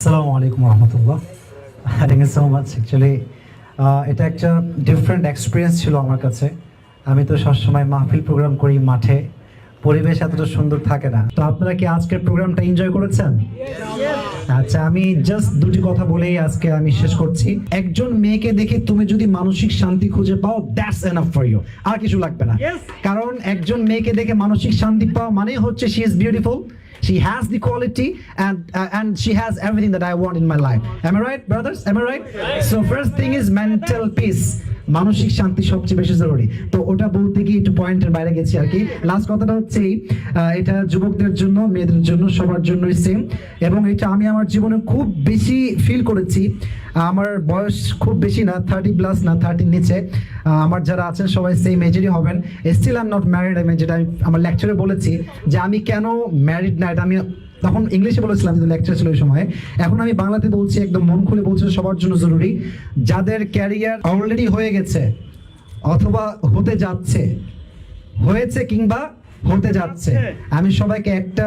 আসসালামু আলাইকুম রহমতুল্লাহ। Thank you so much. Actually এটা একটা ডিফারেন্ট এক্সপিরিয়েন্স ছিল আমার কাছে। আমি তো সবসময় মাহফিল প্রোগ্রাম করি মাঠে, পরিবেশ এতটা সুন্দর থাকে না। তো আপনারা কি আজকের প্রোগ্রামটা এনজয় করেছেন? আচ্ছা, আমি জাস্ট দুটি কথা বলেই আজকে আমি শেষ করছি। একজন মেয়েকে দেখে তুমি যদি মানসিক শান্তি খুঁজে পাও, দ্যাটস এনাফ ফর ইউ, আর কিছু লাগবে না। কারণ একজন মেয়েকে দেখে মানসিক শান্তি পাওয়া মানে হচ্ছে she is beautiful, she has the quality, and she has everything that I want in my life. Am I right, brothers? Am I right? So first thing is mental peace. মানসিক শান্তি সবচেয়ে বেশি জরুরি। তো ওটা বলতে গিয়ে একটু পয়েন্টের বাইরে গেছি আর কি। লাস্ট কথাটা হচ্ছে এটা যুবকদের জন্য, মেয়েদের জন্য, সবার জন্যই সেম। এবং এটা আমি আমার জীবনে খুব বেশি ফিল করেছি। আমার বয়স খুব বেশি না, 30+ না, 30 নিচে। আমার যারা আছেন সবাই সেম এজেরই হবেন। Still I am not married. আমি যেটা আমার লেকচারে বলেছি যে আমি কেন ম্যারিড না, এটা আমি তখন ইংলিশে বলেছিলাম, কিন্তু লেকচার ছিল ওই সময়। এখন আমি বাংলাতে বলছি, একদম মন খুলে বলছি, সবার জন্য জরুরি। যাদের ক্যারিয়ার অলরেডি হয়ে গেছে অথবা হতে যাচ্ছে, হয়েছে কিংবা হতে যাচ্ছে, আমি সবাইকে একটা,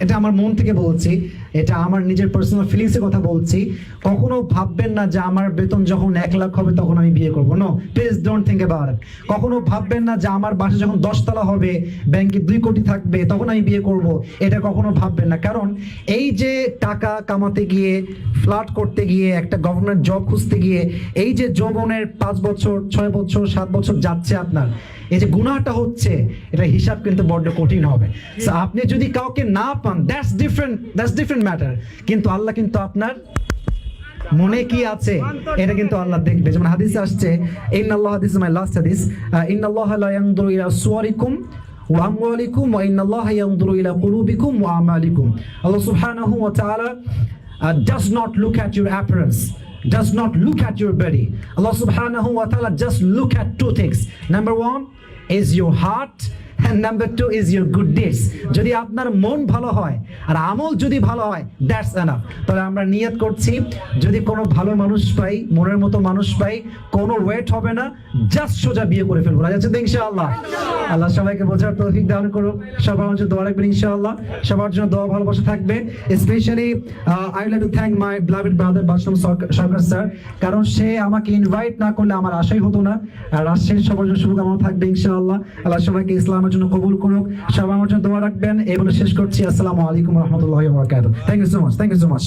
এটা আমার মন থেকে বলছি, এটা আমার নিজের পার্সোনাল ফিলিংসের কথা বলছি। কখনো ভাববেন না যে আমার বেতন যখন 1 লাখ হবে তখন আমি বিয়ে করবো। No, please don't think about it. কখনো ভাববেন না যে আমার বাসা যখন 10 তলা হবে, ব্যাংকে 2 কোটি থাকবে, তখন আমি বিয়ে করব। এটা কখনো ভাববেন না। কারণ এই যে টাকা কামাতে গিয়ে, ফ্লার্ট করতে গিয়ে, একটা গভর্নমেন্ট জব খুঁজতে গিয়ে, এই যে যৌবনের 5 বছর, 6 বছর, 7 বছর যাচ্ছে আপনার, এই যে গুনাহটা হচ্ছে, এটা হিসাব কিন্তু বড্ড কঠিন হবে। আপনি যদি কাউকে না পান, দ্যাটস ডিফারেন্ট ম্যাটার। কিন্তু আল্লাহ কিন্তু আপনার মনে কি আছে এটা কিন্তু আল্লাহ দেখবে। যেমন হাদিসে আসছে, ইন্নাল্লাহ, হাদিস মাই লাস্ট হাদিস, ইন্নাল্লাহা লা ইয়ানজুরু ইলা সুওয়ারিকুম ওয়া আমওয়ালিকুম ওয়া ইন্নাল্লাহা ইয়ানজুরু ইলা কুলুবিকুম ওয়া আমালিকুম। আল্লাহ সুবহানাহু ওয়া তাআলা does not look at your appearance, does not look at your body. Allah subhanahu wa ta'ala just look at 2 things. Number 1 is your heart, and number 2 is your good deeds. যদি আপনার মন ভালো হয় আর আমল যদি ভালো হয়, দ্যাটস এনাফ। তাহলে আমরা নিয়ত করছি, যদি কোনো ভালো মানুষ পাই, মনের মতো মানুষ পাই, কোনো ওয়েট হবে না, জাস্ট সোজা বিয়ে করে ফেলবো। রাজি আছেন তো ইনশাআল্লাহ? আল্লাহ সবাইকে বোঝার তৌফিক দান করুক। সবার জন্য দোয়া রাখবেন ইনশাআল্লাহ। সবার জন্য দোয়া ভালোবাসা থাকবে। Specially I would like to thank my beloved brother Basam Sarkar sir, কারণ সে আমাকে ইনভাইট না করলে আমার আশাই হতো না। আর রাজশাহীর সবার জন্য শুভকামনা থাকবে ইনশাআল্লাহ। আল্লাহ সবাইকে ইসলামের জন্য কবুল করুক। সবাই আমার জন্য দোয়া রাখবেন। এই বলে শেষ করছি। আসসালামু আলাইকুম রহমতুল্লাহি ওয়া বারাকাতুহু। Thank you so much.